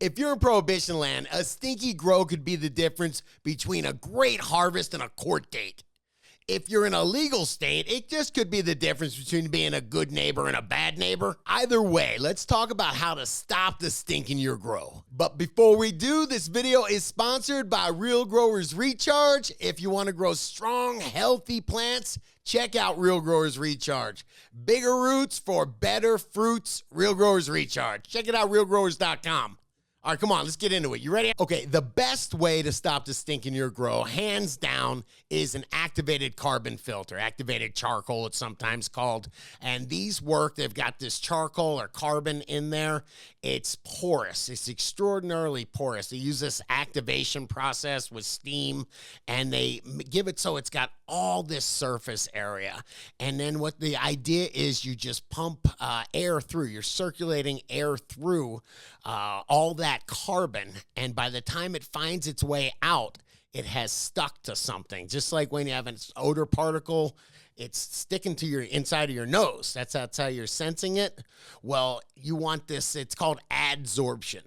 If you're in prohibition land, a stinky grow could be the difference between a great harvest and a court date. If you're in a legal state, it just could be the difference between being a good neighbor and a bad neighbor. Either way, let's talk about how to stop the stink in your grow. But before we do, this video is sponsored by Real Growers Recharge. If you want to grow strong, healthy plants, check out Real Growers Recharge. Bigger roots for better fruits, Real Growers Recharge. Check it out, realgrowers.com. All right, come on, let's get into it. You ready? Okay, the best way to stop the stink in your grow, hands down, is an activated carbon filter. Activated charcoal, it's sometimes called. And these work. They've got this charcoal or carbon in there. It's porous. It's extraordinarily porous. They use this activation process with steam, and they give it so it's got all this surface area. And then what the idea is, you just pump air through. You're circulating air through all that carbon, and by the time it finds its way out, it has stuck to something. Just like when you have an odor particle, it's sticking to your inside of your nose. That's how you're sensing it. Well, you want this, it's called adsorption.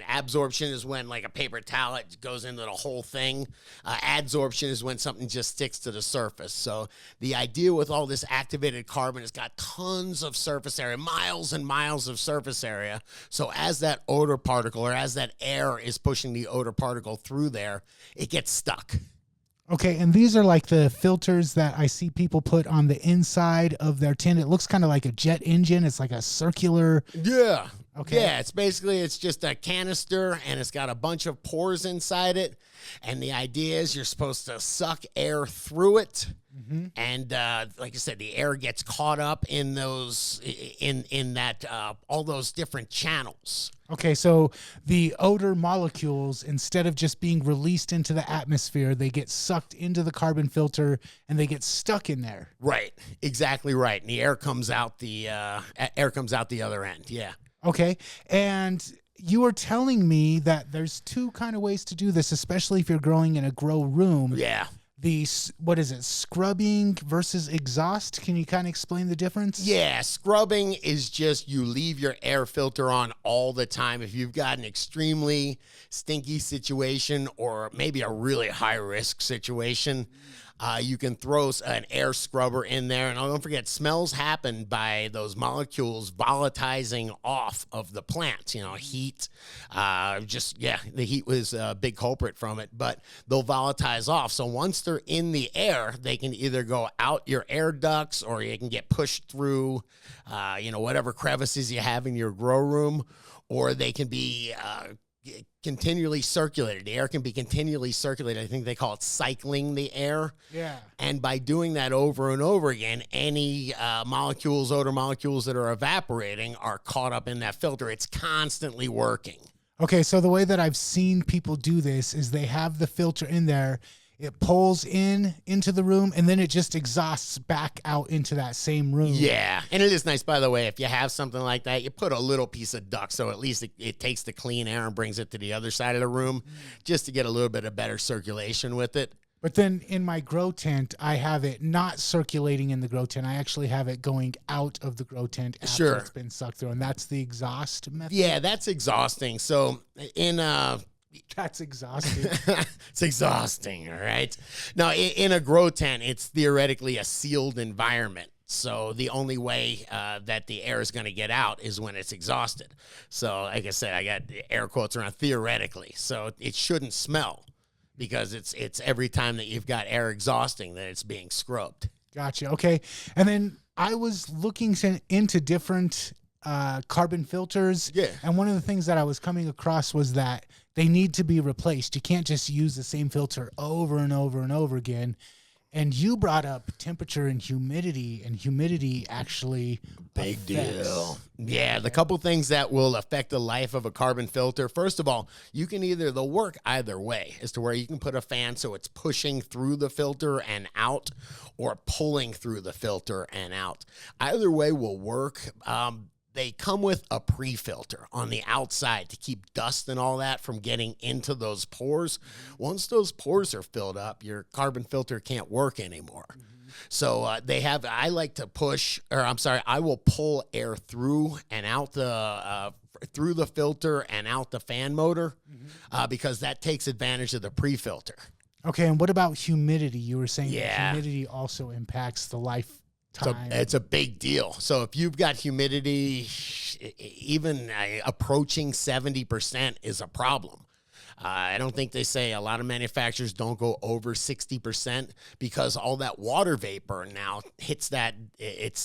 Absorption is when like a paper towel, it goes into the whole thing. Adsorption is when something just sticks to the surface. So the idea with all this activated carbon, it's got tons of surface area, miles and miles of surface area. So as that odor particle, or as that air is pushing the odor particle through there, it gets stuck. Okay, and these are like the filters that I see people put on the inside of their tin. It looks kind of like a jet engine. It's like a circular. Yeah. Okay. Yeah, it's just a canister, and it's got a bunch of pores inside it. And the idea is you're supposed to suck air through it. Mm-hmm. And like I said, the air gets caught up in those, all those different channels. Okay, so the odor molecules, instead of just being released into the atmosphere, they get sucked into the carbon filter and they get stuck in there. Right, exactly right. And the air comes out the other end. Yeah. Okay, and you were telling me that there's two kind of ways to do this, especially if you're growing in a grow room. Yeah. What is it, scrubbing versus exhaust? Can you kind of explain the difference? Yeah, scrubbing is just you leave your air filter on all the time. If you've got an extremely stinky situation or maybe a really high-risk situation, you can throw an air scrubber in there. And don't forget, smells happen by those molecules volatilizing off of the plants. Heat, the heat was a big culprit from it, but they'll volatilize off. So once they're in the air, they can either go out your air ducts, or you can get pushed through, whatever crevices you have in your grow room, or they can be continually circulated. The air can be continually circulated. I think they call it cycling the air. Yeah. And by doing that over and over again, any odor molecules that are evaporating are caught up in that filter. It's constantly working. Okay, so the way that I've seen people do this is they have the filter in there, it pulls into the room, and then it just exhausts back out into that same room. Yeah, and it is nice, by the way, if you have something like that, you put a little piece of duct, so at least it takes the clean air and brings it to the other side of the room, just to get a little bit of better circulation with it. But then in my grow tent, I have it not circulating in the grow tent. I actually have it going out of the grow tent after it's been sucked through, and that's the exhaust method? Yeah, that's exhausting. So that's exhausting. It's exhausting, all right? Now, in a grow tent, it's theoretically a sealed environment. So the only way that the air is going to get out is when it's exhausted. So like I said, I got air quotes around theoretically. So it shouldn't smell, because it's every time that you've got air exhausting that it's being scrubbed. Gotcha. Okay. And then I was looking into different carbon filters. Yeah. And one of the things that I was coming across was that they need to be replaced. You can't just use the same filter over and over and over again. And you brought up temperature and humidity actually Big deal. Yeah, the couple things that will affect the life of a carbon filter. First of all, they'll work either way, as to where you can put a fan so it's pushing through the filter and out, or pulling through the filter and out. Either way will work. They come with a pre-filter on the outside to keep dust and all that from getting into those pores. Once those pores are filled up, your carbon filter can't work anymore. So I will pull air through and out through the filter and out the fan motor, because that takes advantage of the pre-filter. Okay, and what about humidity? You were saying that Yeah. humidity also impacts the lifetime. It's a big deal. So if you've got humidity, even approaching 70% is a problem. I don't think they say a lot of manufacturers don't go over 60% because all that water vapor now hits that.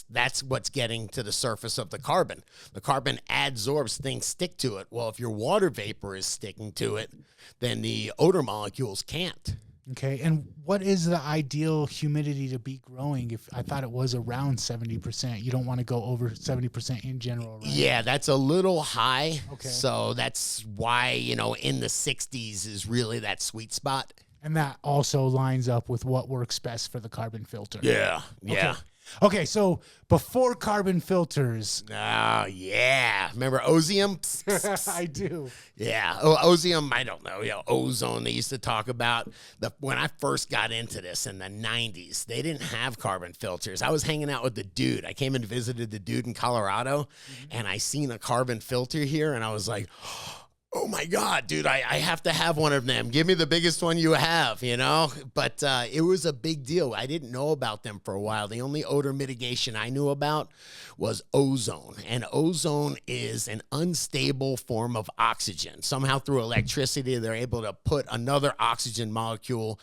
That's what's getting to the surface of the carbon. The carbon adsorbs, things stick to it. Well, if your water vapor is sticking to it, then the odor molecules can't. Okay, and what is the ideal humidity to be growing? If I thought it was around 70%, you don't want to go over 70% in general, right? Yeah, that's a little high. Okay. So that's why, in the 60s is really that sweet spot. And that also lines up with what works best for the carbon filter. Yeah, yeah. Okay, so before carbon filters. Oh, yeah. Remember Ozone? I do. Yeah. Ozone, I don't know. Ozone, they used to talk about. When I first got into this in the 90s, they didn't have carbon filters. I was hanging out with the dude. I came and visited the dude in Colorado, and I seen a carbon filter here, and I was like, oh my God, dude, I have to have one of them. Give me the biggest one you have, But it was a big deal. I didn't know about them for a while. The only odor mitigation I knew about was ozone. And ozone is an unstable form of oxygen. Somehow through electricity, they're able to put another oxygen molecule,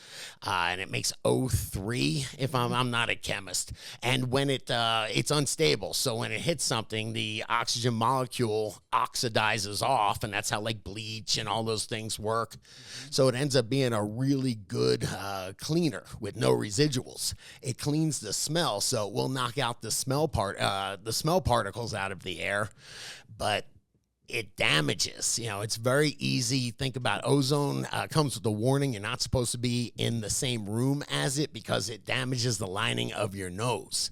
and it makes O3, if I'm not a chemist. And when it's unstable. So when it hits something, the oxygen molecule oxidizes off, and that's how bleach and all those things work. So it ends up being a really good cleaner with no residuals. It cleans the smell, so it will knock out the smell particles out of the air, but it damages. It's very easy. Think about ozone comes with a warning. You're not supposed to be in the same room as it because it damages the lining of your nose.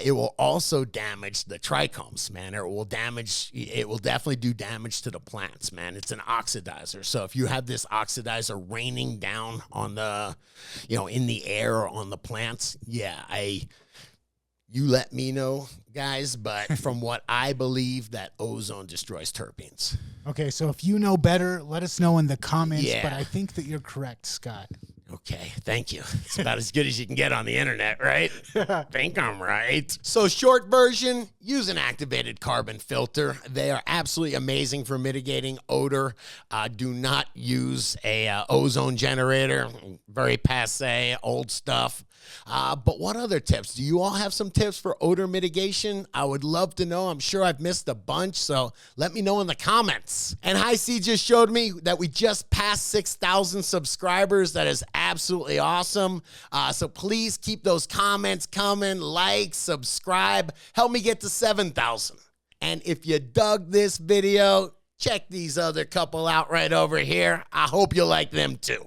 It will also damage the trichomes, man. It will definitely do damage to the plants, man. It's an oxidizer. So if you have this oxidizer raining down on the, in the air or on the plants, you let me know, guys, but from what I believe, that ozone destroys terpenes. Okay, so if you know better, let us know in the comments, Yeah. but I think that you're correct, Scott. Okay, thank you. It's about as good as you can get on the internet, right? Think I'm right. So short version, use an activated carbon filter. They are absolutely amazing for mitigating odor. Do not use a ozone generator. Very passe, old stuff. But what other tips? Do you all have some tips for odor mitigation? I would love to know. I'm sure I've missed a bunch, so let me know in the comments. And High C just showed me that we just passed 6,000 subscribers. That is absolutely awesome. So please keep those comments coming, like, subscribe. Help me get to 7,000. And if you dug this video, check these other couple out right over here. I hope you like them too.